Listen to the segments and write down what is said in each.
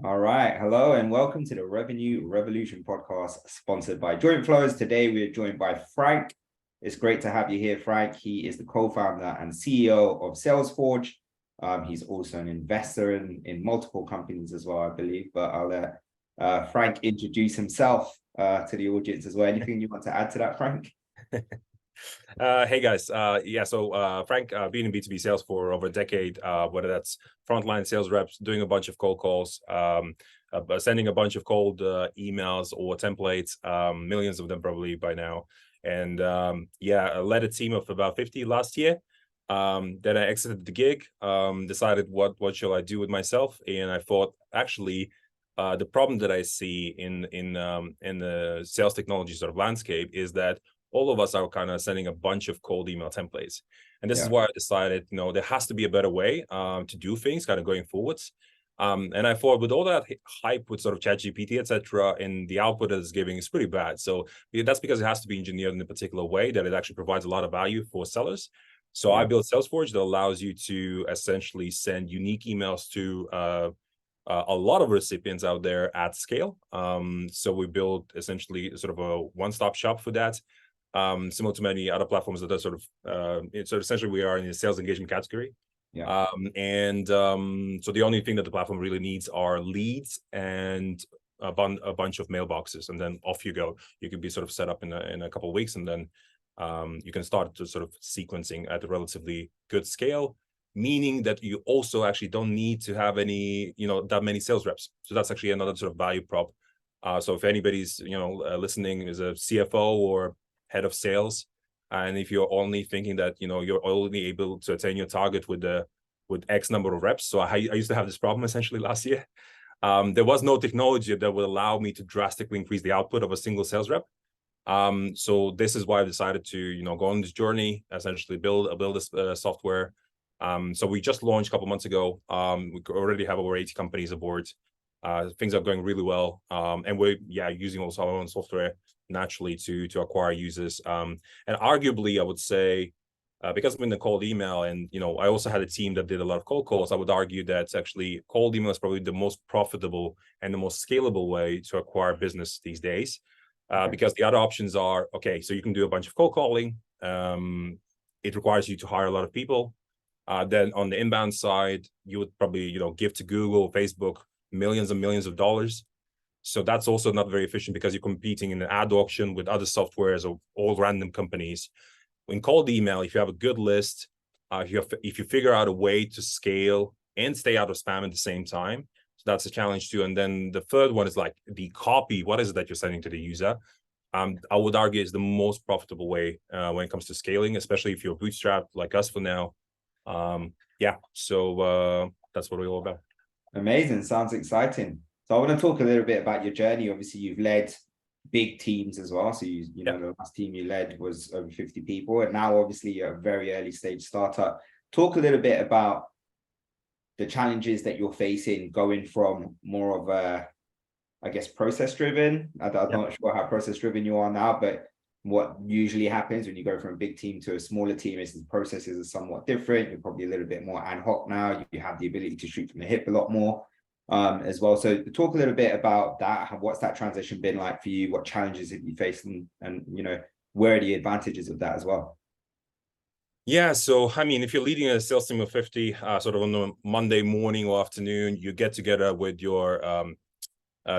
All right. Hello and welcome to the Revenue Revolution podcast sponsored by Joint Flows. Today we are joined by Frank. It's great to have you here, Frank. He is the co-founder and CEO of Salesforge. He's also an investor in multiple companies as well, I believe. But I'll let Frank introduce himself to the audience as well. Anything you want to add to that, Frank? Hey guys, Frank, been in B2B sales for over a decade, whether that's frontline sales reps, doing a bunch of cold calls, sending a bunch of cold emails or templates, millions of them probably by now. And I led a team of about 50 last year. Then I exited the gig, decided what shall I do with myself, and I thought actually the problem that I see in the sales technology sort of landscape is that all of us are kind of sending a bunch of cold email templates. And this is why I decided, there has to be a better way to do things kind of going forwards. And I thought with all that hype with sort of ChatGPT, etc., and the output that it's giving is pretty bad. So that's because it has to be engineered in a particular way that it actually provides a lot of value for sellers. So I built Salesforge that allows you to essentially send unique emails to a lot of recipients out there at scale. So we built essentially sort of a one-stop shop for that. Similar to many other platforms that are sort of, so essentially we are in the sales engagement category. So the only thing that the platform really needs are leads and a bunch of mailboxes, and then off you go. You can be sort of set up in a couple of weeks, and then you can start to sort of sequencing at a relatively good scale, meaning that you also actually don't need to have any, that many sales reps. So that's actually another sort of value prop. So if anybody's, listening, is a CFO or head of sales, and if you're only thinking that you're only able to attain your target with X number of reps. So I used to have this problem essentially last year. There was no technology that would allow me to drastically increase the output of a single sales rep. So this is why I decided to go on this journey, essentially build this software. So we just launched a couple months ago. We already have over 80 companies aboard. Things are going really well, and we're using also our own software naturally to acquire users. And arguably, I would say, because I'm in the cold email, and I also had a team that did a lot of cold calls, I would argue that actually cold email is probably the most profitable and the most scalable way to acquire business these days. Because the other options are, okay, so you can do a bunch of cold calling. It requires you to hire a lot of people. Then on the inbound side, you would probably give to Google, Facebook, millions and millions of dollars. So that's also not very efficient because you're competing in an ad auction with other softwares or all random companies. In cold email, if you have a good list, if you figure out a way to scale and stay out of spam at the same time, so that's a challenge too. And then the third one is like the copy. What is it that you're sending to the user? I would argue is the most profitable way when it comes to scaling, especially if you're bootstrapped like us for now. So that's what we're all about. Amazing. Sounds exciting. So I want to talk a little bit about your journey. Obviously, you've led big teams as well. So the last team you led was over 50 people, and now obviously you're a very early stage startup. Talk a little bit about the challenges that you're facing going from more of a, I guess, process driven. I'm not sure how process driven you are now, but what usually happens when you go from a big team to a smaller team is the processes are somewhat different. You're probably a little bit more ad hoc now. You have the ability to shoot from the hip a lot more as well. So talk a little bit about that. What's that transition been like for you? What challenges have you faced, and where are the advantages of that as well? Yeah, so I mean, if you're leading a sales team of 50, sort of on a Monday morning or afternoon, you get together with your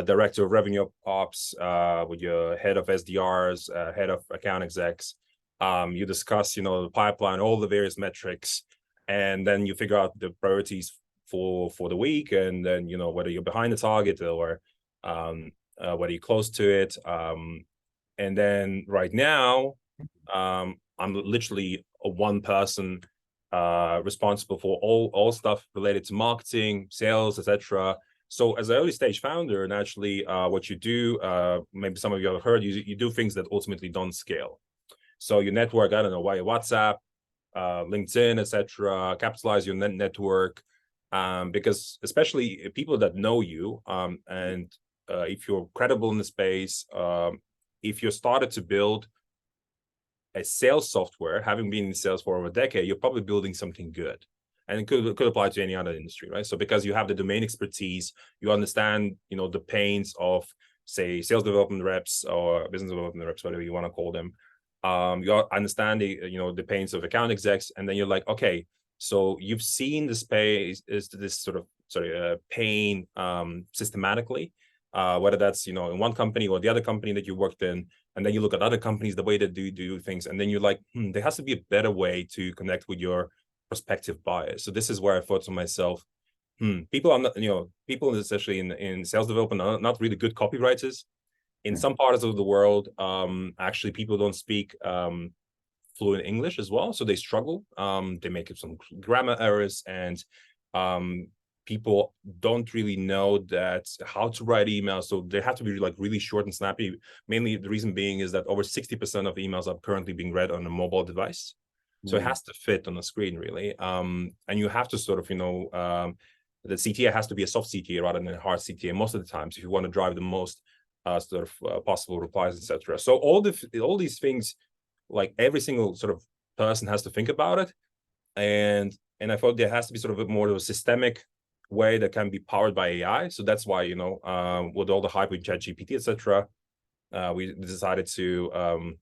director of revenue ops, with your head of SDRs, head of account execs. You discuss, the pipeline, all the various metrics, and then you figure out the priorities for the week, and then whether you're behind the target or whether you're close to it. And then right now, I'm literally a one person responsible for all stuff related to marketing, sales, etc. So as an early stage founder, naturally, what you do, maybe some of you have heard, you do things that ultimately don't scale. So your network, I don't know, via WhatsApp, LinkedIn, etc., capitalize your network, because especially people that know you, and if you're credible in the space, if you started to build a sales software, having been in sales for over a decade, you're probably building something good. and it could apply to any other industry, right? So because you have the domain expertise, you understand, the pains of, say, sales development reps or business development reps, whatever you want to call them. You understand the pains of account execs, and then you're like, okay, so you've seen this pain systematically, whether that's in one company or the other company that you worked in, and then you look at other companies, the way that do things, and then you're like, there has to be a better way to connect with your prospective buyers. So this is where I thought to myself, people are not, people especially in sales development are not really good copywriters. In some parts of the world, actually people don't speak fluent English as well, so they struggle. They make some grammar errors, and people don't really know how to write emails, so they have to be like really short and snappy. Mainly the reason being is that over 60% of emails are currently being read on a mobile device, so it has to fit on the screen, really. And you have to sort of, the CTA has to be a soft CTA rather than a hard CTA most of the times if you want to drive the most possible replies, etc. So all these things, like every single sort of person has to think about it, and I thought there has to be sort of a more of a systemic way that can be powered by AI. So that's why, with all the hype with ChatGPT, etc., we decided to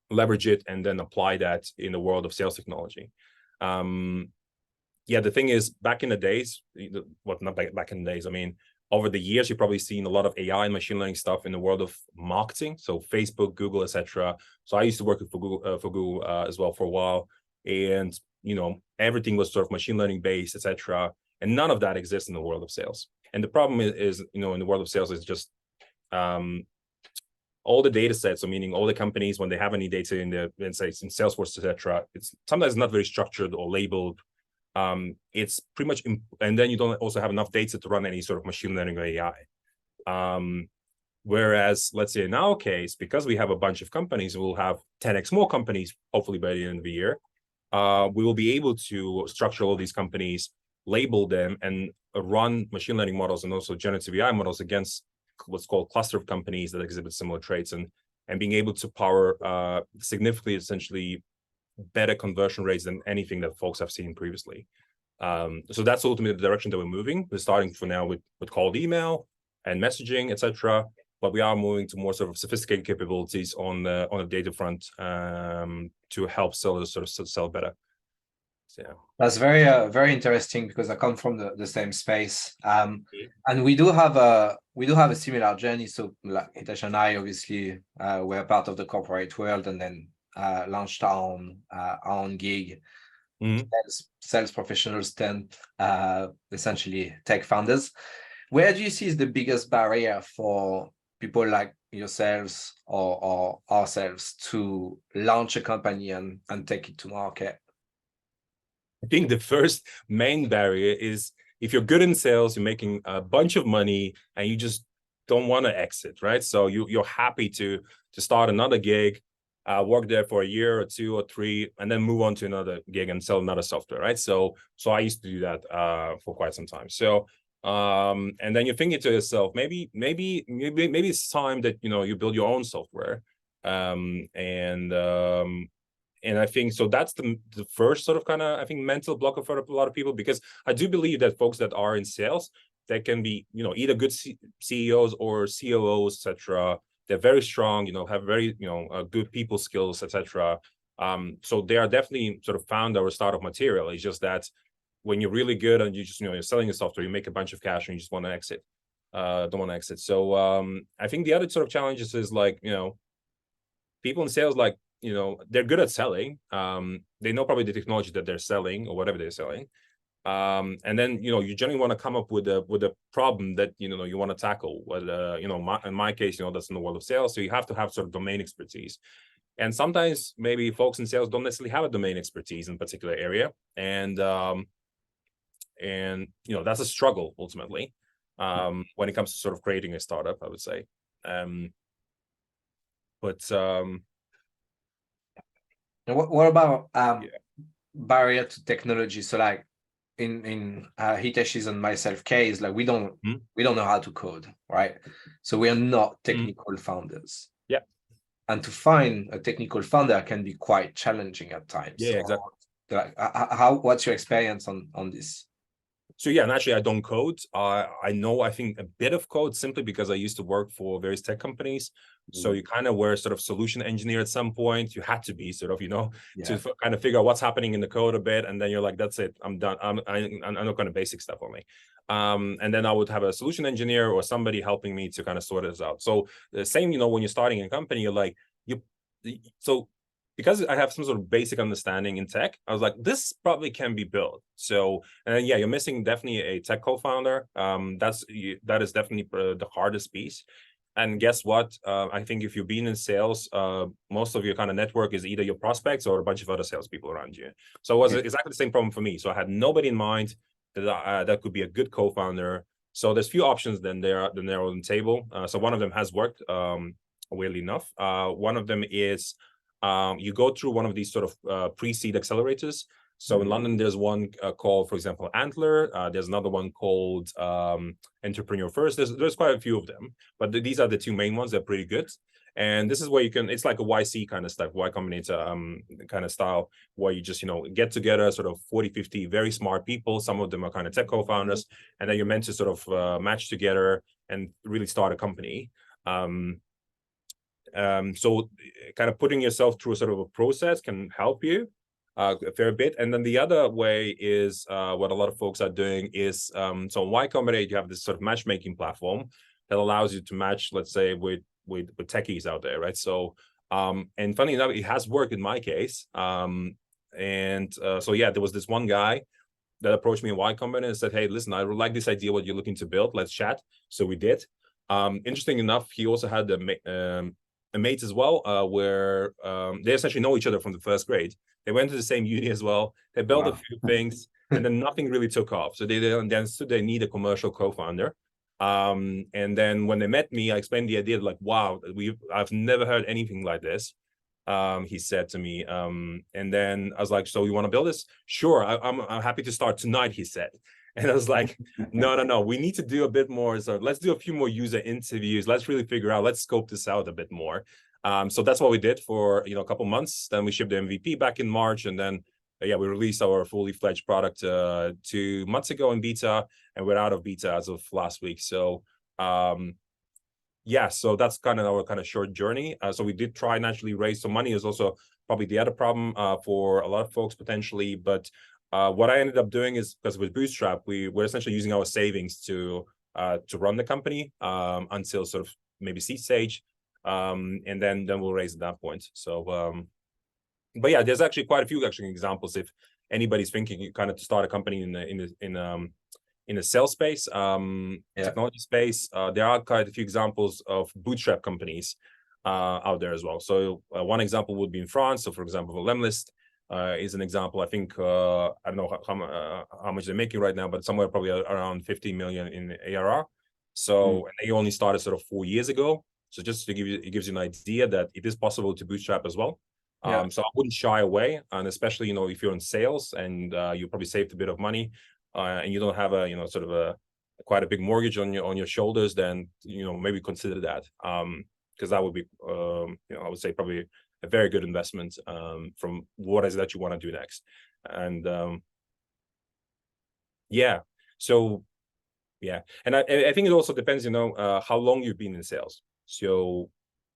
leverage it and then apply that in the world of sales technology. The thing is, back in the days, not back in the days, I mean, over the years, you've probably seen a lot of AI and machine learning stuff in the world of marketing. So Facebook, Google, etc. So I used to work for Google as well for a while, and everything was sort of machine learning based, etc. And none of that exists in the world of sales. And the problem is in the world of sales is just all the data sets, so meaning all the companies, when they have any data in Salesforce, etc., it's sometimes not very structured or labeled. It's pretty much, and then you don't also have enough data to run any sort of machine learning or AI. Whereas, let's say in our case, because we have a bunch of companies, we'll have 10x more companies, hopefully by the end of the year. We will be able to structure all these companies, label them, and run machine learning models and also generative AI models against what's called cluster of companies that exhibit similar traits, and being able to power significantly, essentially, better conversion rates than anything that folks have seen previously. So that's ultimately the direction that we're moving. We're starting for now with cold email and messaging, etc. But we are moving to more sort of sophisticated capabilities on the data front to help sellers sort of sell better. So, yeah. That's very interesting, because I come from the same space, and we do have a similar journey. So like Hitesh and I, obviously, we're part of the corporate world, and then launched our own gig. Sales professionals turned essentially tech founders. Where do you see is the biggest barrier for people like yourselves or ourselves to launch a company and take it to market? I think the first main barrier is, if you're good in sales, you're making a bunch of money, and you just don't want to exit, right? So you're happy to start another gig, work there for a year or 2 or 3, and then move on to another gig and sell another software, right? So I used to do that for quite some time. So and then you're thinking to yourself, maybe it's time that you build your own software, and I think so that's the first sort of kind of, I think, mental blocker for a lot of people, because I do believe that folks that are in sales, they can be either good CEOs or COOs, etc. They're very strong, have very good people skills, etc. So they are definitely sort of founder or startup material. It's just that when you're really good and you just you're selling your software, you make a bunch of cash and you just want to exit, don't want to exit. So I think the other sort of challenges is like people in sales, like they're good at selling. They know probably the technology that they're selling or whatever they're selling. And then you generally want to come up with a problem that you want to tackle. Whether in my case, that's in the world of sales, so you have to have sort of domain expertise. And sometimes maybe folks in sales don't necessarily have a domain expertise in a particular area, and that's a struggle ultimately when it comes to sort of creating a startup, I would say. What about barrier to technology? So like in Hitesh's and myself case, like we don't know how to code, right? So we are not technical founders. Yeah. And to find a technical founder can be quite challenging at times. Yeah, exactly. what's your experience on this? So yeah, and actually I don't code. I know, I think, a bit of code simply because I used to work for various tech companies. So you kind of were sort of solution engineer at some point. You had to be sort of, to kind of figure out what's happening in the code a bit. And then you're like, that's it, I'm done. I'm not going to basic stuff only. And then I would have a solution engineer or somebody helping me to kind of sort this out. So the same, when you're starting a company, you're like, so because I have some sort of basic understanding in tech, I was like, this probably can be built. So, and then, yeah, you're missing definitely a tech co-founder. That is definitely the hardest piece. And guess what? I think if you've been in sales, most of your kind of network is either your prospects or a bunch of other salespeople around you. So it was exactly the same problem for me. So I had nobody in mind that could be a good co-founder. So there's few options then there on the table. So one of them has worked, weirdly enough. One of them is you go through one of these sort of pre-seed accelerators. So in London, there's one called, for example, Antler. There's another one called Entrepreneur First. There's quite a few of them, but these are the two main ones. They're pretty good. And this is where you can, it's like a YC kind of stuff, Y Combinator kind of style, where you just, get together sort of 40, 50 very smart people. Some of them are kind of tech co-founders, and then you're meant to sort of match together and really start a company. So kind of putting yourself through a sort of a process can help you a fair bit. And then the other way is what a lot of folks are doing is, so on Y Combinator, you have this sort of matchmaking platform that allows you to match, let's say, with techies out there, right? So, and funny enough, it has worked in my case. So yeah, there was this one guy that approached me in Y Combinator and said, hey, listen, I like this idea, what you're looking to build, let's chat. So we did. Interesting enough, he also had a mate as well, where they essentially know each other from the first grade. They went to the same uni as well. They built a few things, and then nothing really took off. So they understood they need a commercial co-founder. And then when they met me, I explained the idea, like, wow, I've never heard anything like this. He said to me, and then I was like, so you want to build this? Sure, I'm happy to start tonight, he said. And I was like, no, we need to do a bit more. So let's do a few more user interviews. Let's really figure out, let's scope this out a bit more. So that's what we did for, a couple months. Then we shipped the MVP back in March. And then, we released our fully fledged product 2 months ago in beta, and we're out of beta as of last week. So, so that's kind of our short journey. So we did try and actually raise some money. Is also probably the other problem for a lot of folks potentially. But what I ended up doing is, because with Bootstrap, we're essentially using our savings to run the company until sort of maybe seed stage, and then we'll raise at that point. So, but yeah, there's actually quite a few examples if anybody's thinking kind of to start a company in the sales space, technology space. There are quite a few examples of bootstrap companies out there as well. So one example would be in France. So for example, Lemlist is an example. I think I don't know how much they're making right now, but somewhere probably around 50 million in ARR. So and they only started sort of 4 years ago. So just to give you, it gives you an idea that it is possible to bootstrap as well. So I wouldn't shy away, and especially if you're in sales and you probably saved a bit of money and you don't have a sort of quite a big mortgage on your shoulders, then maybe consider that, because that would be I would say probably a very good investment from what is that you want to do next. And and I think it also depends how long you've been in sales. So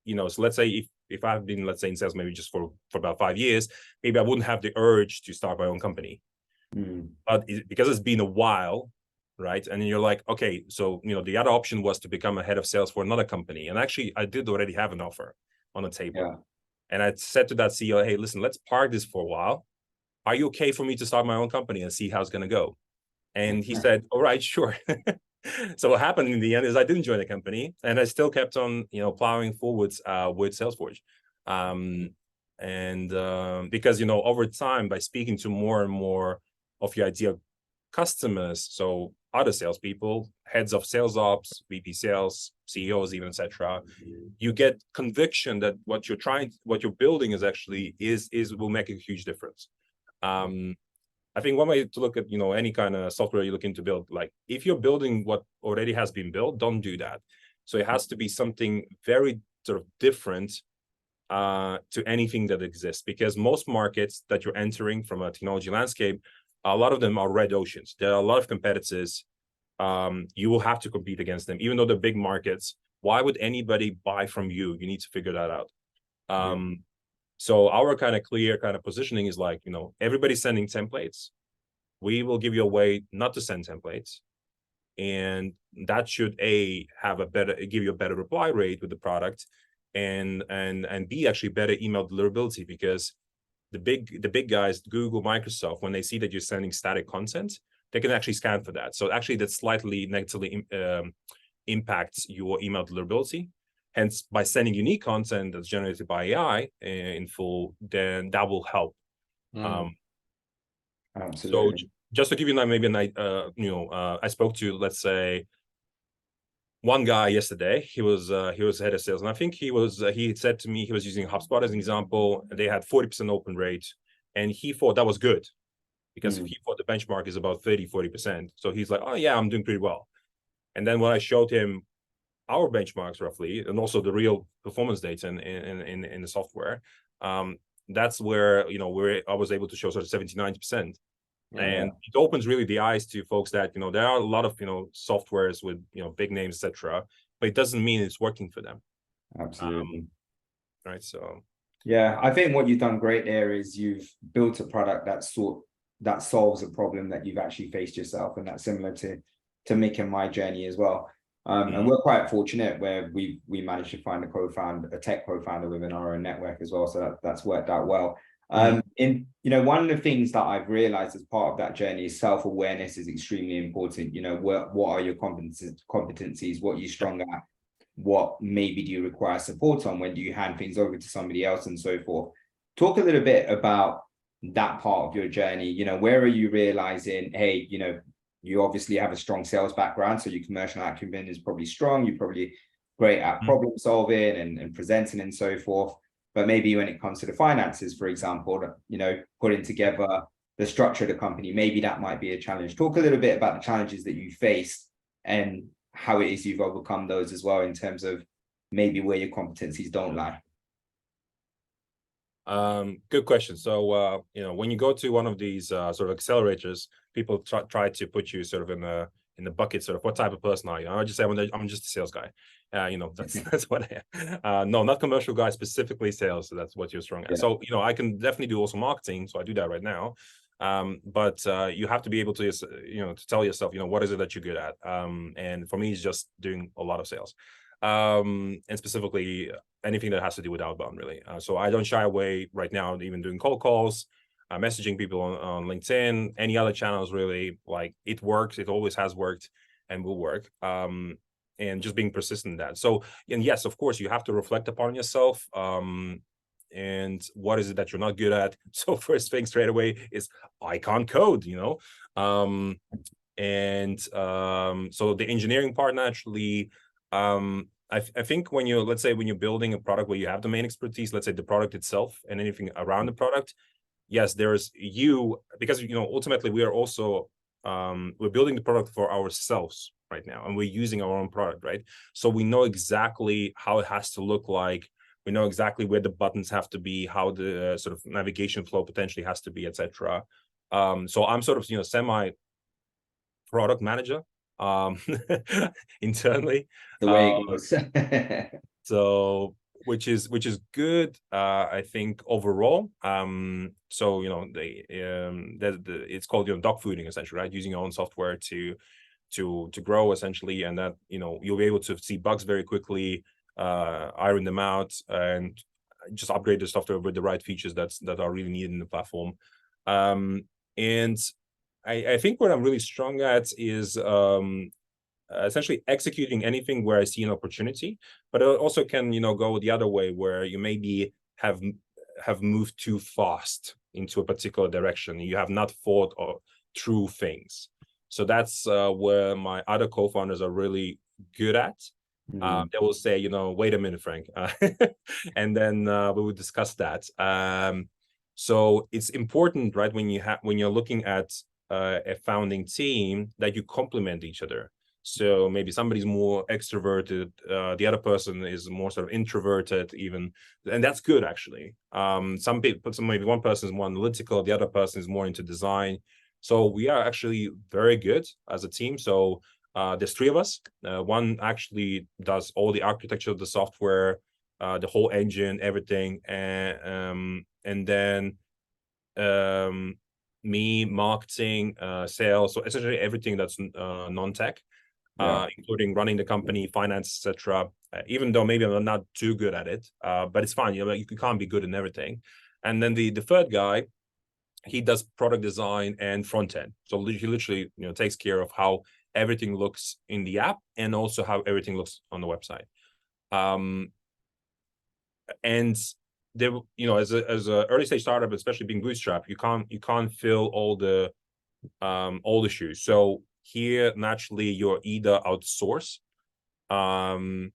so let's say if I've been, let's say, in sales maybe just for about 5 years, maybe I wouldn't have the urge to start my own company. But because it's been a while, right? And you're like, okay, so the other option was to become a head of sales for another company. And actually, I did already have an offer on the table. And I said to that CEO, hey, listen, let's park this for a while. Are you okay for me to start my own company and see how it's going to go? And he said, all right, sure. So what happened in the end is I didn't join the company, and I still kept on, plowing forwards with Salesforge. Because, over time, by speaking to more and more of your ideal customers, so other salespeople, heads of sales ops, VP sales, CEOs, even, etc., you get conviction that what you're building will make a huge difference. I think one way to look at, any kind of software you're looking to build, like if you're building what already has been built, don't do that. So it has to be something very sort of different to anything that exists, because most markets that you're entering from a technology landscape, a lot of them are red oceans. There are a lot of competitors. You will have to compete against them, even though they're big markets. Why would anybody buy from you? You need to figure that out. So our kind of clear kind of positioning is like, everybody's sending templates. We will give you a way not to send templates. And that should give you a better reply rate with the product, and B, actually better email deliverability, because the big guys, Google, Microsoft, when they see that you're sending static content, they can actually scan for that. So actually that slightly negatively impacts your email deliverability. Hence, by sending unique content that's generated by AI in full, then that will help. Absolutely. So just to give you maybe an I spoke to, let's say, one guy yesterday. He was head of sales, and I think he said to me he was using HubSpot as an example. They had 40% open rate, and he thought that was good, because he thought the benchmark is about 30-40%. So he's like, oh yeah, I'm doing pretty well. And then when I showed him our benchmarks roughly, and also the real performance data in the software, that's where I was able to show sort of 70-90%. And it opens really the eyes to folks that there are a lot of softwares with big names, etc., but it doesn't mean it's working for them. Absolutely. Right. So yeah, I think what you've done great there is you've built a product that solves a problem that you've actually faced yourself, and that's similar to Mick and my journey as well. And we're quite fortunate where we managed to find a tech co-founder within our own network as well. So that's worked out well. One of the things that I've realized as part of that journey is self-awareness is extremely important. What are your competencies? What are you strong at? What maybe do you require support on? When do you hand things over to somebody else, and so forth? Talk a little bit about that part of your journey. Where are you realizing, hey, you obviously have a strong sales background, so your commercial acumen is probably strong. You're probably great at problem solving and presenting and so forth. But maybe when it comes to the finances, for example, putting together the structure of the company, maybe that might be a challenge. Talk a little bit about the challenges that you faced and how it is you've overcome those as well, in terms of maybe where your competencies don't lie. Good question. So, when you go to one of these sort of accelerators, people try to put you sort of in the bucket, sort of what type of person are you? I just say I'm just a sales guy. That's what I am. No, not commercial guy, specifically sales. So that's what you're strong at. Yeah. So, I can definitely do also marketing. So I do that right now. But you have to be able to, to tell yourself, what is it that you're good at? And for me, it's just doing a lot of sales. And specifically anything that has to do with outbound, really. So I don't shy away right now, even doing cold calls, messaging people on LinkedIn, any other channels, really. Like, it works. It always has worked and will work. And just being persistent in that. So, and yes, of course, you have to reflect upon yourself. And what is it that you're not good at? So first thing straight away is I can't code, so the engineering part naturally. I think when you're building a product where you have domain expertise, let's say the product itself and anything around the product, yes, there's because ultimately we are also we're building the product for ourselves right now, and we're using our own product, right? So we know exactly how it has to look like. We know exactly where the buttons have to be, how the sort of navigation flow potentially has to be, etc. So I'm sort of semi product manager internally, the way it goes. So which is good, I think, overall. So it's called dog fooding, essentially, right? Using your own software to grow, essentially, and that you'll be able to see bugs very quickly, iron them out, and just upgrade the software with the right features that are really needed in the platform. And I think what I'm really strong at is essentially executing anything where I see an opportunity, but it also can go the other way, where you maybe have moved too fast into a particular direction. You have not thought through things. So that's where my other co-founders are really good at. They will say, wait a minute, Frank, and then we would discuss that. So it's important, right, when you're looking at a founding team, that you complement each other. So maybe somebody's more extroverted, the other person is more sort of introverted even, and that's good actually. Some people, maybe one person is more analytical, the other person is more into design. So we are actually very good as a team. So there's 3 of us. One actually does all the architecture of the software, the whole engine, everything, and then me, marketing, sales, so essentially everything that's non-tech. Including running the company, finance, etc. Even though maybe I'm not too good at it, but it's fine. You know, you can't be good in everything. And then the third guy, he does product design and front end. So he literally, you know, takes care of how everything looks in the app and also how everything looks on the website. And there, you know, as a early stage startup, especially being bootstrap, you can't fill all the shoes. So here, naturally, you're either outsource, or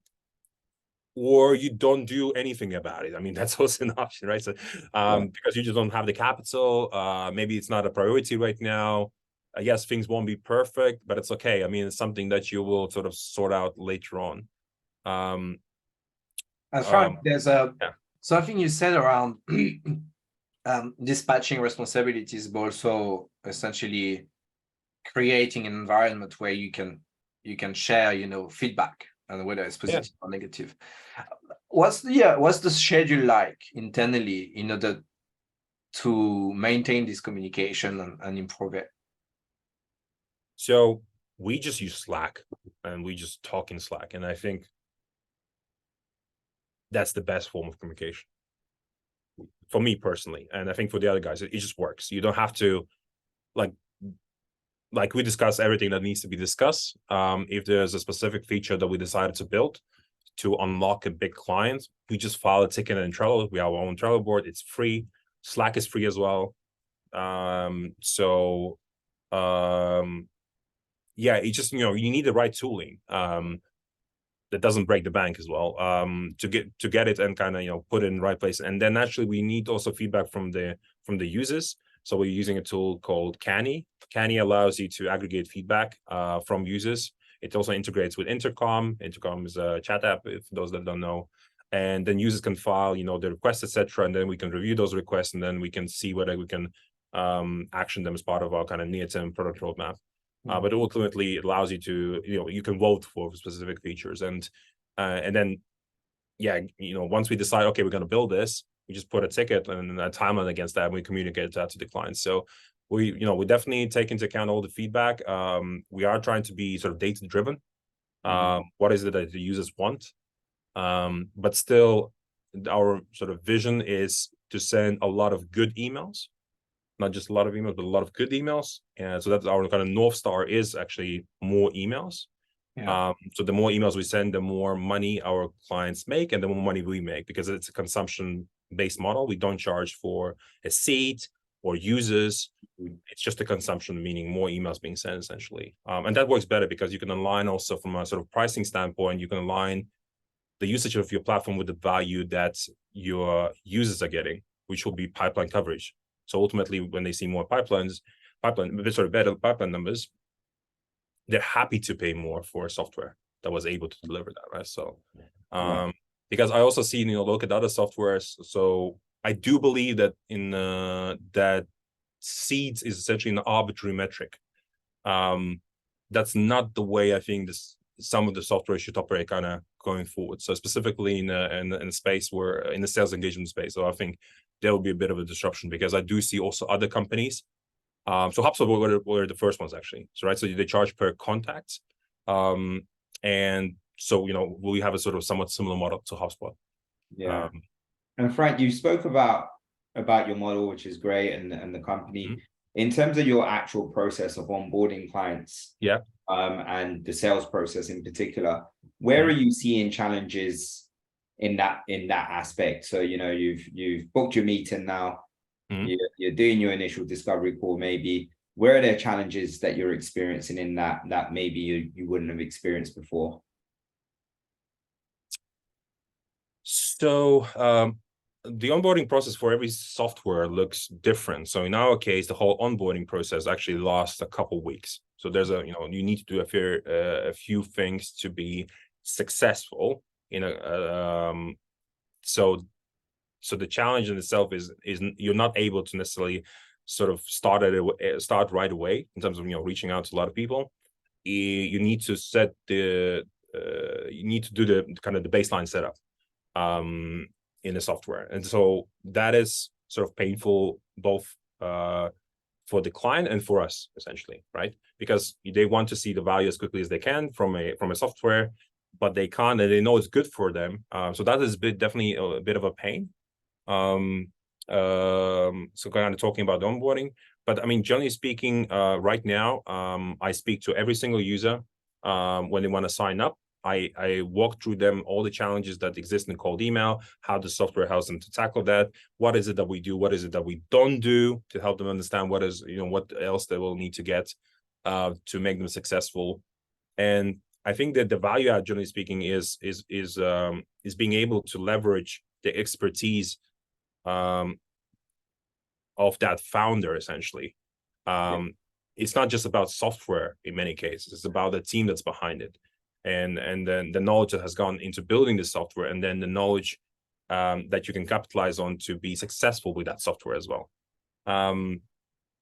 you don't do anything about it. I mean, that's also an option, right? So, because you just don't have the capital, maybe it's not a priority right now. Yes, things won't be perfect, but it's okay. I mean, it's something that you will sort of sort out later on. And Frank, there's something you said around dispatching responsibilities, but also essentially creating an environment where you can share, you know, feedback, and whether it's positive or negative. What's the schedule like internally in order to maintain this communication and improve it? So we just use Slack, and we just talk in Slack, and I think that's the best form of communication for me personally, and I think for the other guys, it just works. You don't have to like we discuss everything that needs to be discussed. If there's a specific feature that we decided to build to unlock a big client, we just file a ticket in Trello. We have our own Trello board. It's free. Slack is free as well. Yeah, it just, you know, you need the right tooling that doesn't break the bank as well, to get it and kind of, you know, put it in the right place. And then actually we need also feedback from the users. So we're using a tool called Canny. Canny allows you to aggregate feedback from users. It also integrates with Intercom. Intercom is a chat app, if those that don't know. And then users can file, you know, the requests, etc. And then we can review those requests, and then we can see whether we can action them as part of our kind of near-term product roadmap. But ultimately, it allows you to, you know, you can vote for specific features, and then, yeah, you know, once we decide, okay, we're going to build this, we just put a ticket and a timeline against that, and we communicate that to the clients. So we definitely take into account all the feedback. We are trying to be sort of data driven. What is it that the users want? But still, our sort of vision is to send a lot of good emails. Not just a lot of emails, but a lot of good emails. And so that's our kind of North Star, is actually more emails. So the more emails we send, the more money our clients make, and the more money we make, because it's a consumption-based model. We don't charge for a seat or users. It's just a consumption, meaning more emails being sent, essentially. And that works better because you can align also from a sort of pricing standpoint. You can align the usage of your platform with the value that your users are getting, which will be pipeline coverage. So ultimately, when they see more better pipeline numbers, they're happy to pay more for software that was able to deliver that, right? So, because I also see, you know, look at other softwares. So I do believe that that seeds is essentially an arbitrary metric. That's not the way I think some of the software should operate kind of going forward. So specifically in a space where, in the sales engagement space, so I think there will be a bit of a disruption, because I do see also other companies. So HubSpot were the first ones, actually. So right, so they charge per contact, and so, you know, we have a sort of somewhat similar model to HubSpot. Yeah. And Frank, you spoke about your model, which is great, and the company. In terms of your actual process of onboarding clients, and the sales process in particular, where are you seeing challenges in that aspect? So, you know, you've booked your meeting now, you're doing your initial discovery call, maybe. Where are there challenges that you're experiencing in that maybe you wouldn't have experienced before? So the onboarding process for every software looks different. So in our case, the whole onboarding process actually lasts a couple weeks. So there's you need to do a few things to be successful in so the challenge in itself is you're not able to necessarily sort of start right away in terms of reaching out to a lot of people. You need to set you need to do the kind of the baseline setup in the software, and so that is sort of painful both for the client and for us, essentially, right? Because they want to see the value as quickly as they can from a software, but they can't, and they know it's good for them. So that is definitely a bit of a pain. So kind of talking about the onboarding, but I mean, generally speaking, right now, I speak to every single user when they want to sign up. I walk through them all the challenges that exist in cold email, how the software helps them to tackle that. What is it that we do? What is it that we don't do to help them understand what is, what else they will need to get to make them successful. And I think that the value add, generally speaking, is being able to leverage the expertise of that founder, essentially. It's not just about software in many cases, it's about the team that's behind it, and then the knowledge that has gone into building the software, and then the knowledge that you can capitalize on to be successful with that software as well.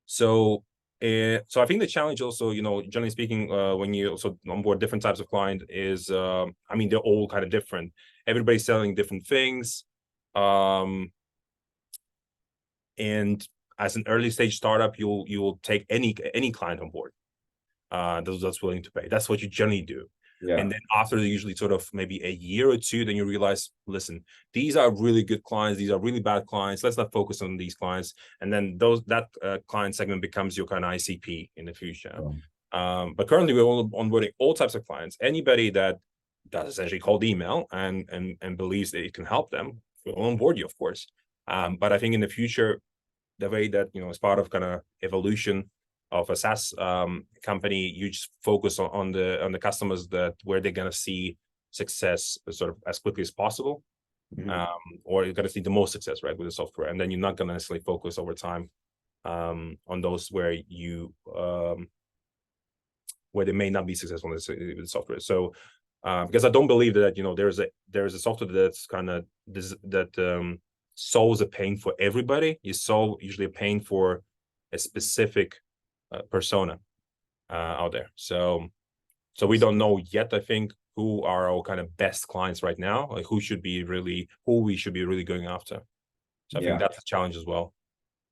So I think the challenge also, generally speaking, when you also onboard different types of client is, I mean, they're all kind of different. Everybody's selling different things. And as an early stage startup, you will take any client on board that's willing to pay. That's what you generally do. Yeah. And then after usually sort of maybe a year or two, then you realize, listen, these are really good clients. These are really bad clients. Let's not focus on these clients. And then that client segment becomes your kind of ICP in the future. But currently we're onboarding all types of clients. Anybody that does essentially cold email and believes that it can help them, we'll onboard you, of course. But I think in the future, the way that, as part of kind of evolution of a SaaS company, you just focus on the customers where they're going to see success sort of as quickly as possible, or you're going to see the most success, right, with the software, and then you're not going to necessarily focus over time on those where they may not be successful with the software. So because I don't believe that there's a software that's kind of solves a pain for everybody. You solve usually a pain for a specific persona out there. So we don't know yet, I think, who are our kind of best clients right now, like who we should be really going after. So I think that's a challenge as well.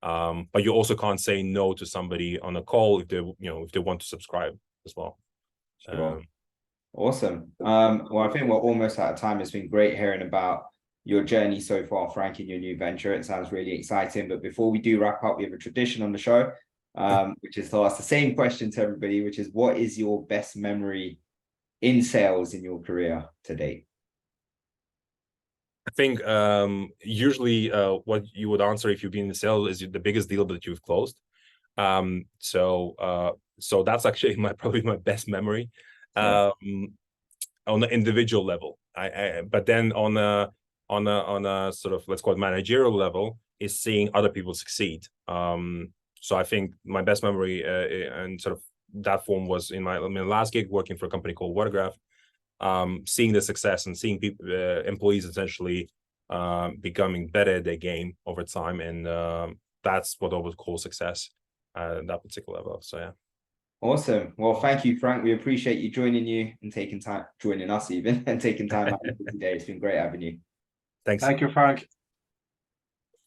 But you also can't say no to somebody on a call if they want to subscribe as well. Sure. Awesome. Well, I think we're almost out of time. It's been great hearing about your journey so far, Frank, in your new venture. It sounds really exciting. But before we do wrap up, we have a tradition on the show, which is to ask the same question to everybody, which is, what is your best memory in sales in your career to date? I think usually what you would answer if you've been in sales is the biggest deal that you've closed. So that's actually probably my best memory on the individual level. But then on a sort of, let's call it managerial level, is seeing other people succeed. So I think my best memory and sort of that form was in my last gig working for a company called Watergraph, seeing the success and seeing people, employees essentially becoming better at their game over time. And that's what I would call success at that particular level. So yeah. Awesome. Well, thank you, Frank. We appreciate you joining us even, and taking time out of the day. It's been great having you. Thanks. Thank you, Frank.